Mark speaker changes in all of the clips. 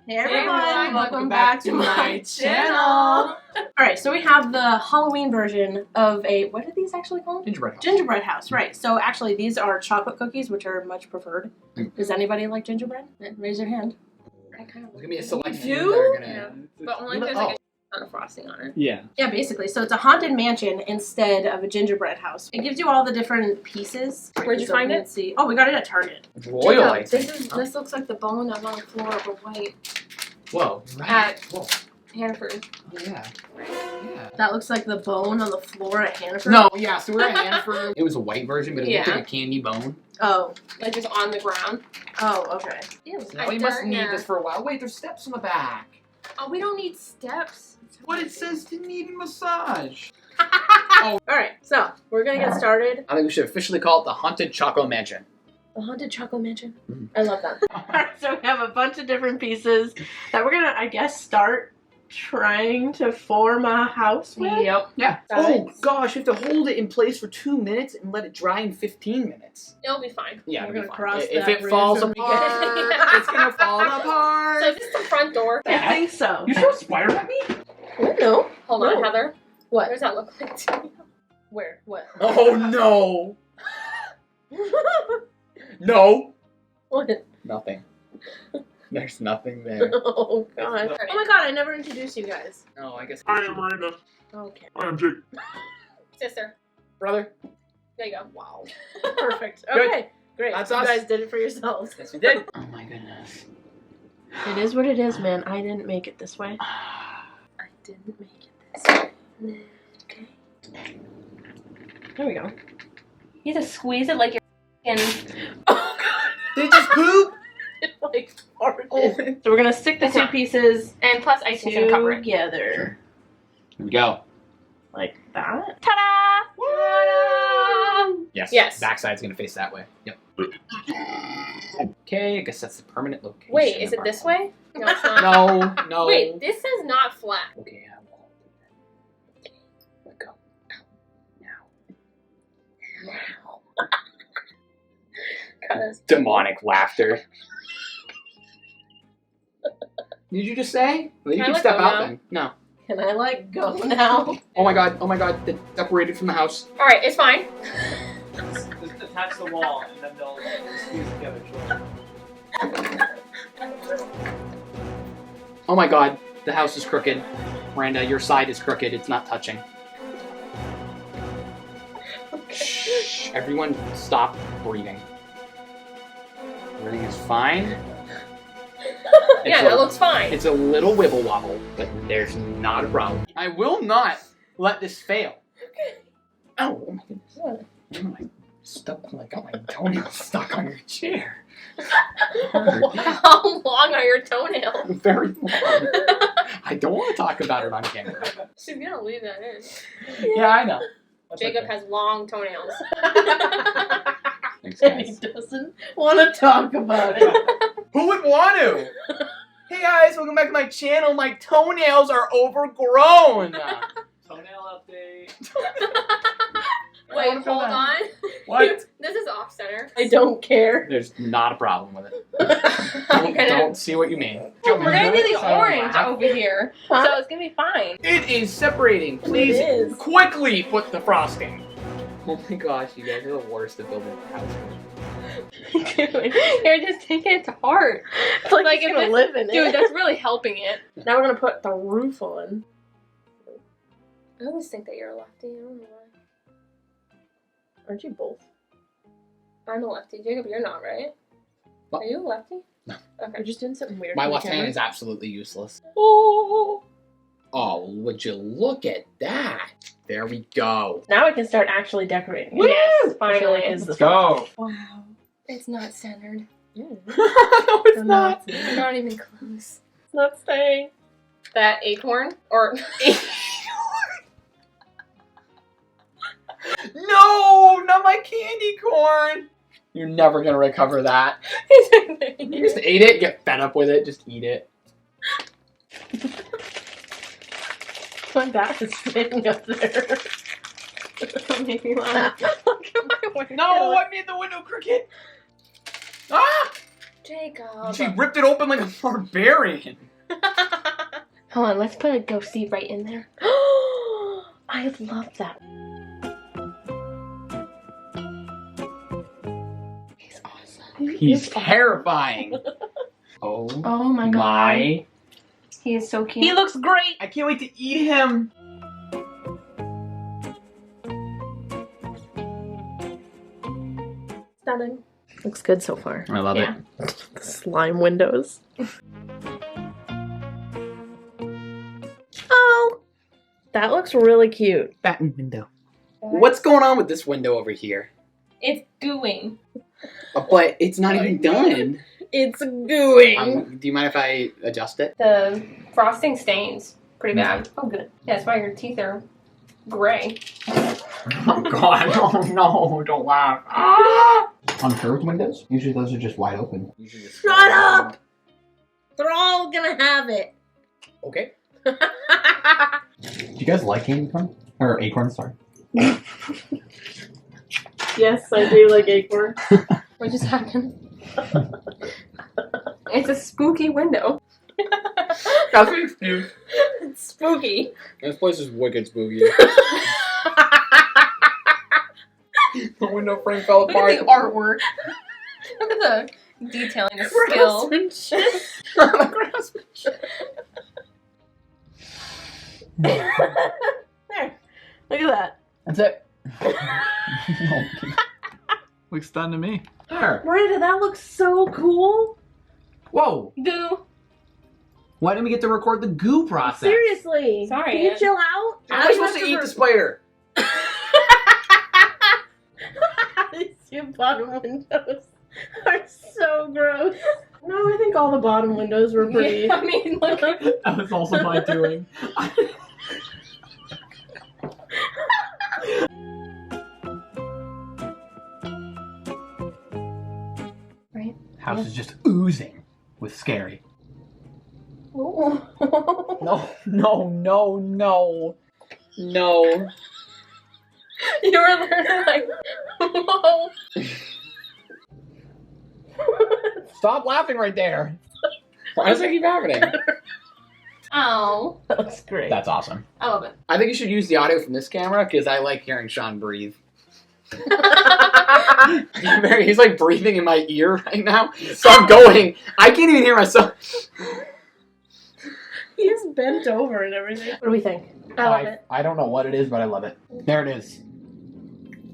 Speaker 1: Hey everyone, welcome back to my channel. Alright, so we have the Halloween version of a, what are these actually called?
Speaker 2: Gingerbread house.
Speaker 1: Gingerbread house, right. So actually these are chocolate cookies, which are much preferred. Does anybody like gingerbread? Raise your hand. I kind of
Speaker 2: There's gonna be a select
Speaker 1: few
Speaker 2: few that are gonna...
Speaker 3: Yeah. But only if there's like a ton of frosting on it.
Speaker 2: Yeah.
Speaker 1: Yeah, basically. So it's a haunted mansion instead of a gingerbread house. It gives you all the different pieces.
Speaker 3: Where'd you find it?
Speaker 1: See. Oh, we got it at Target.
Speaker 2: Royal, I
Speaker 3: Jacob,
Speaker 2: think.
Speaker 3: this looks like the bone that was on the floor of a white
Speaker 2: Whoa. Right.
Speaker 3: at
Speaker 2: Whoa.
Speaker 3: Hannaford.
Speaker 2: Oh, yeah. Yeah.
Speaker 1: That looks like the bone on the floor at Hannaford.
Speaker 2: No, yeah, so we're at Hannaford. It was a white version, but it looked
Speaker 3: Yeah.
Speaker 2: like a candy bone.
Speaker 1: Oh.
Speaker 3: Like just on the ground.
Speaker 1: Oh, okay.
Speaker 3: Ew,
Speaker 2: Now we must need this for a while. Wait, there's steps on the back.
Speaker 3: Oh, we don't need steps.
Speaker 2: What it says to need a massage.
Speaker 1: Alright, so we're gonna get started.
Speaker 2: I think we should officially call it the Haunted Choco Mansion.
Speaker 1: The Haunted Choco Mansion.
Speaker 2: Mhm.
Speaker 1: I love that. Alright, so we have a bunch of different pieces that we're gonna, I guess, start trying to form a house with.
Speaker 3: Yep.
Speaker 2: Yeah.
Speaker 1: Got
Speaker 2: Oh, gosh, you have to hold it in place for 2 minutes and let it dry in 15 minutes.
Speaker 3: It'll be fine.
Speaker 2: Yeah,
Speaker 1: We're
Speaker 2: it'll be
Speaker 1: gonna
Speaker 2: fine.
Speaker 1: cross
Speaker 2: If
Speaker 1: that
Speaker 2: it
Speaker 1: bridge
Speaker 2: falls
Speaker 1: when we get
Speaker 2: apart,
Speaker 3: there.
Speaker 2: it's gonna fall apart.
Speaker 3: So is this the front door?
Speaker 1: I think so.
Speaker 2: You throw spiders at me?
Speaker 1: No.
Speaker 3: Hold on,
Speaker 1: No.
Speaker 3: Heather.
Speaker 1: What?
Speaker 3: What does that look like to you?
Speaker 1: Where? What?
Speaker 2: Oh no! No!
Speaker 1: What?
Speaker 2: Nothing. There's nothing there.
Speaker 1: Oh god. Oh my god, I never introduced you guys.
Speaker 2: No, I guess.
Speaker 4: I am Miranda.
Speaker 1: Okay.
Speaker 4: I am Jake.
Speaker 3: Sister.
Speaker 2: Brother.
Speaker 3: There you go. Wow.
Speaker 1: Perfect.
Speaker 2: Good.
Speaker 1: Okay. Great.
Speaker 2: That's
Speaker 1: you
Speaker 2: us.
Speaker 1: guys did it for yourselves.
Speaker 2: Yes, we did. Oh my goodness.
Speaker 1: It is what it is, man. I didn't make it this way. I didn't make it this way. Okay. There we go.
Speaker 3: You have to squeeze it like you're
Speaker 1: Oh god.
Speaker 2: Did it just poop?
Speaker 1: It like farted. So we're gonna stick the two pieces
Speaker 3: and plus icing's gonna cover it.
Speaker 1: together.
Speaker 2: Here we go.
Speaker 1: Like that.
Speaker 3: Ta-da! Ta-da!
Speaker 2: Yes.
Speaker 3: Yes.
Speaker 2: Backside's gonna face that way. Yep. Okay, I guess that's the permanent location.
Speaker 3: Wait, is
Speaker 2: of
Speaker 3: it
Speaker 2: our
Speaker 3: this
Speaker 2: home.
Speaker 3: way? No, it's not.
Speaker 2: No, no.
Speaker 3: Wait, this is not flat.
Speaker 2: Okay, I will. Okay, let go. Now.
Speaker 3: Cause
Speaker 2: Demonic laughter. Did you just say? Well, you
Speaker 3: Can I
Speaker 2: can
Speaker 3: let
Speaker 2: step
Speaker 3: go
Speaker 2: out
Speaker 3: now?
Speaker 2: then. No.
Speaker 1: Can I like go now?
Speaker 2: Oh my god, they separated from the house.
Speaker 3: Alright, it's fine.
Speaker 5: Just attach the wall and then they'll squeeze together.
Speaker 2: Oh my god, the house is crooked. Miranda, your side is crooked, it's not touching. Shh, everyone stop breathing. Everything is fine.
Speaker 3: Yeah, that looks fine.
Speaker 2: It's a little wibble wobble, but there's not a problem. I will not let this fail. Oh my goodness.
Speaker 3: What?
Speaker 2: Oh my, I got my toenail stuck on your chair.
Speaker 3: How long are your toenails?
Speaker 2: Very long. I don't want to talk about it on camera.
Speaker 3: She's gonna leave that in.
Speaker 2: Yeah, I know. That's
Speaker 3: Jacob
Speaker 2: okay.
Speaker 3: has long toenails.
Speaker 2: Thanks,
Speaker 1: And he
Speaker 2: guys.
Speaker 1: doesn't want to talk about it.
Speaker 2: Who would want to? Hey guys, welcome back to my channel. My toenails are overgrown.
Speaker 5: Toenail update.
Speaker 3: Wait, hold on.
Speaker 2: What?
Speaker 3: This is off center.
Speaker 1: I don't care.
Speaker 2: There's not a problem with it.
Speaker 3: I'm gonna-
Speaker 2: Don't see what you mean.
Speaker 3: We're gonna do the
Speaker 2: So
Speaker 3: orange
Speaker 2: laugh.
Speaker 3: over here,
Speaker 1: Huh?
Speaker 3: so it's gonna be fine.
Speaker 2: It is separating. Please
Speaker 1: It is.
Speaker 2: quickly put the frosting. Oh my gosh, you guys are the worst at building a house.
Speaker 3: Dude, you're just taking it to heart.
Speaker 1: It's like,
Speaker 3: Like,
Speaker 1: he's
Speaker 3: if
Speaker 1: gonna
Speaker 3: it's-
Speaker 1: live in
Speaker 3: Dude,
Speaker 1: it.
Speaker 3: that's really helping it.
Speaker 1: Now we're gonna put the roof on.
Speaker 3: I always think that you're a lefty. I don't know why.
Speaker 1: Aren't you both?
Speaker 3: I'm a lefty. Jacob, you're not, right?
Speaker 2: What?
Speaker 3: Are you a lefty?
Speaker 2: No.
Speaker 3: Okay.
Speaker 1: You're just doing something weird.
Speaker 2: My
Speaker 1: to the
Speaker 2: left hand
Speaker 1: camera.
Speaker 2: is absolutely useless. Oh, would you look at that? There we go.
Speaker 1: Now we can start actually decorating.
Speaker 3: Yes,
Speaker 1: I feel
Speaker 3: finally.
Speaker 1: like is the
Speaker 2: Go.
Speaker 1: Wow.
Speaker 3: It's not centered.
Speaker 1: Yeah.
Speaker 2: No, it's not.
Speaker 3: It's not even close.
Speaker 1: It's not staying.
Speaker 3: That acorn? Or
Speaker 2: No, not my candy corn. You're never gonna recover that. You just ate it, get fed up with it, just eat it.
Speaker 1: My back is sitting up there.
Speaker 3: make me laugh. Look at my window.
Speaker 2: No, I made the window crooked. Ah!
Speaker 3: Jacob.
Speaker 2: She ripped it open like a barbarian.
Speaker 1: Hold on, let's put a ghosty right in there. I love that. He's awesome.
Speaker 2: He's terrifying. Oh
Speaker 1: my god.
Speaker 2: my.
Speaker 1: He is so cute. He looks great.
Speaker 2: I can't wait to eat him.
Speaker 1: Stunning. Looks good so far.
Speaker 2: I love it.
Speaker 1: Slime windows. Oh, that looks really cute.
Speaker 2: Batten window. What's going on with this window over here?
Speaker 3: It's gooing.
Speaker 2: But it's not even done.
Speaker 1: It's gooing.
Speaker 2: Do you mind if I adjust it?
Speaker 3: The frosting stains pretty bad. Oh, good. Yeah, that's why your teeth are gray.
Speaker 2: Oh god, oh no, don't laugh. Ah! On curved windows, usually those are just wide open.
Speaker 1: Shut up! They're all gonna have it.
Speaker 2: Okay. Do you guys like candy corn? Or acorn, sorry.
Speaker 1: Yes, I do like acorn.
Speaker 3: What just happened? It's a spooky window.
Speaker 2: That's an excuse.
Speaker 3: It's spooky.
Speaker 2: This place is wicked spooky. The window frame fell
Speaker 3: Look
Speaker 2: apart.
Speaker 3: at the artwork. Look at the detailing, the skill.
Speaker 1: There. Look at that.
Speaker 2: That's it. Looks done to me. There.
Speaker 1: Miranda, that looks so cool.
Speaker 2: Whoa.
Speaker 3: Goo.
Speaker 2: Why didn't we get to record the goo process?
Speaker 1: Seriously.
Speaker 3: Sorry,
Speaker 1: Can you
Speaker 3: Ann.
Speaker 1: chill out?
Speaker 2: How am I supposed to eat the spider?
Speaker 1: These bottom windows are so gross. No, I think all the bottom windows were pretty.
Speaker 3: Yeah, I mean, look.
Speaker 2: That was also my doing.
Speaker 1: Right?
Speaker 2: House is just oozing with scary.
Speaker 1: Oh.
Speaker 2: No. No.
Speaker 3: You were literally like, whoa.
Speaker 2: Stop laughing right there. Why does that keep happening?
Speaker 3: Oh.
Speaker 1: That looks great.
Speaker 2: That's awesome.
Speaker 3: I love it.
Speaker 2: I think you should use the audio from this camera because I like hearing Sean breathe. He's like breathing in my ear right now. So I'm going. I can't even hear myself.
Speaker 1: He's bent over and everything. What do we think? I love it.
Speaker 2: I don't know what it is, but I love it. There it is.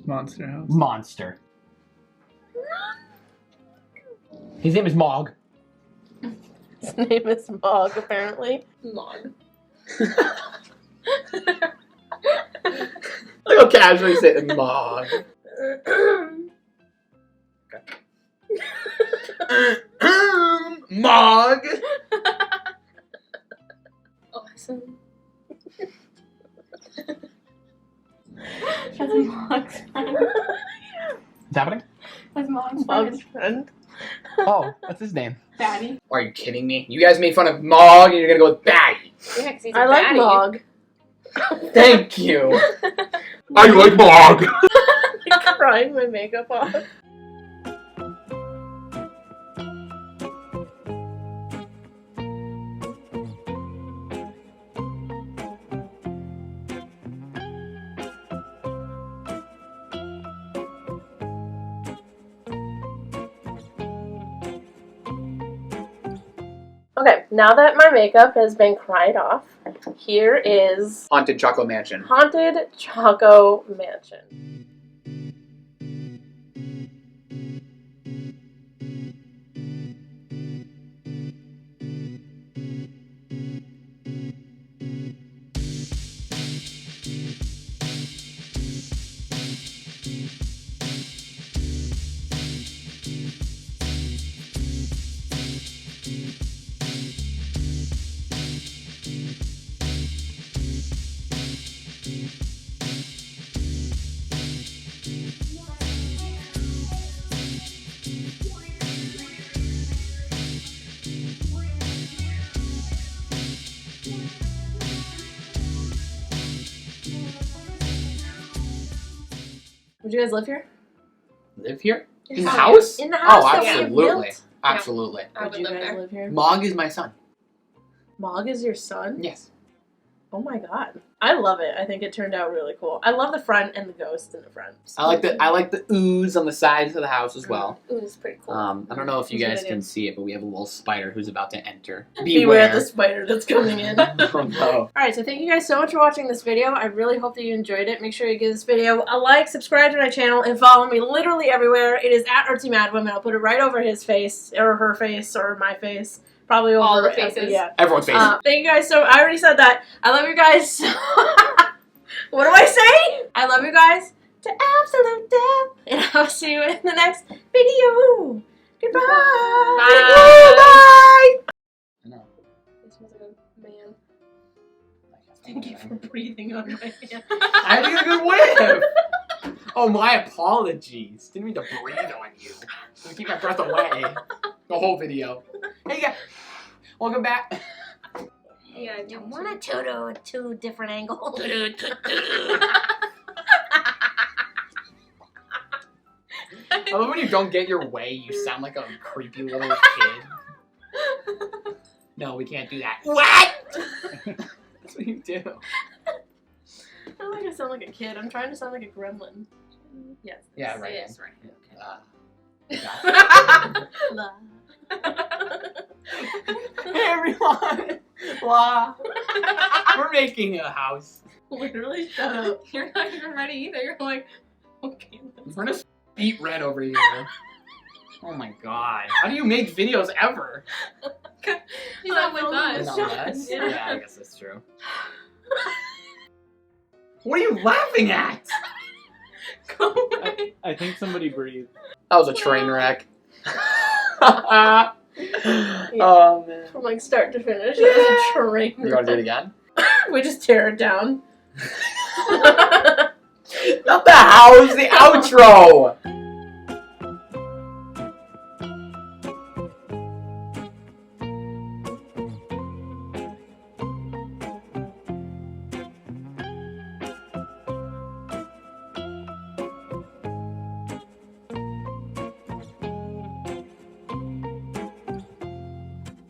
Speaker 5: Monster house.
Speaker 2: Monster. His name is Mog.
Speaker 1: His name is Mog, apparently.
Speaker 3: Log.
Speaker 2: Look how casually say it, Mog. Mog.
Speaker 3: Awesome.
Speaker 1: That's Mog's friend.
Speaker 2: What's happening?
Speaker 3: That's
Speaker 1: Mog's friend.
Speaker 2: Oh, what's his name?
Speaker 3: Batty.
Speaker 2: Are you kidding me? You guys made fun of Mog and you're gonna go with Batty.
Speaker 3: Yeah, 'cause he's
Speaker 1: I
Speaker 3: a
Speaker 1: like
Speaker 3: batty.
Speaker 1: Mog.
Speaker 2: Thank you. I like Mog.
Speaker 1: I'm crying my makeup off. Okay, now that my makeup has been cried off, here is
Speaker 2: Haunted Chocolate Mansion.
Speaker 1: Haunted Choco Mansion. Would you guys live here?
Speaker 2: Live here? In the
Speaker 3: Yeah.
Speaker 2: house?
Speaker 1: In the house
Speaker 2: Oh,
Speaker 1: that we
Speaker 2: absolutely.
Speaker 1: built?
Speaker 2: Absolutely.
Speaker 3: I
Speaker 1: Would
Speaker 3: would
Speaker 1: you
Speaker 3: live
Speaker 1: guys
Speaker 3: there.
Speaker 1: live here?
Speaker 2: Mog is my son.
Speaker 1: Mog is your son?
Speaker 2: Yes.
Speaker 1: Oh my god. I love it. I think it turned out really cool. I love the front and the ghost in the front.
Speaker 2: I like the ooze on the sides of the house as well.
Speaker 3: Ooh, it's pretty cool.
Speaker 2: I don't know if you
Speaker 1: That's a
Speaker 2: guys
Speaker 1: good
Speaker 2: can
Speaker 1: idea.
Speaker 2: see it, but we have a little spider who's about to enter.
Speaker 1: Beware the spider that's coming in.
Speaker 2: Oh no.
Speaker 1: Alright, so thank you guys so much for watching this video. I really hope that you enjoyed it. Make sure you give this video a like, subscribe to my channel, and follow me literally everywhere. It is at Artsymadwoman. I'll put it right over his face, or her face, or my face. Probably over
Speaker 3: All the faces.
Speaker 1: Yeah.
Speaker 2: Everyone's face.
Speaker 1: Thank you guys so I already said that. I love you guys so What do I say? I love you guys to absolute death. And I'll see you in the next video. Goodbye.
Speaker 3: Bye.
Speaker 1: Bye.
Speaker 2: No.
Speaker 3: This was a man.
Speaker 1: Thank you for breathing on my hand.
Speaker 2: I had to get a good whiff. Oh, my apologies. Didn't mean to breathe on you. I'm gonna keep my breath away the whole video. Hey, guys. Welcome back.
Speaker 3: Yeah, I
Speaker 1: You want to do two different angles.
Speaker 2: I love when you don't get your way, you sound like a creepy little kid. No, we can't do that. What? That's what you do.
Speaker 1: I don't think I sound like a kid. I'm trying to sound like a gremlin. Yes.
Speaker 2: Yeah, right.
Speaker 3: Yes, right.
Speaker 2: Hey, everyone. Wow. We're making a house.
Speaker 1: Literally, shut up.
Speaker 3: You're not even ready either. You're like, okay.
Speaker 2: We're gonna eat red over here. Oh my god. How do you make videos ever?
Speaker 3: He's not with
Speaker 2: Is
Speaker 3: us.
Speaker 2: that less?
Speaker 1: Yeah.
Speaker 2: Yeah, I guess that's true. What are you laughing at?
Speaker 3: Go away.
Speaker 5: I think somebody breathed.
Speaker 2: That was a train wreck. Oh man.
Speaker 1: From like start to finish. It was a train.
Speaker 2: You wanna do it again?
Speaker 1: We just tear it down.
Speaker 2: Not the house, the outro!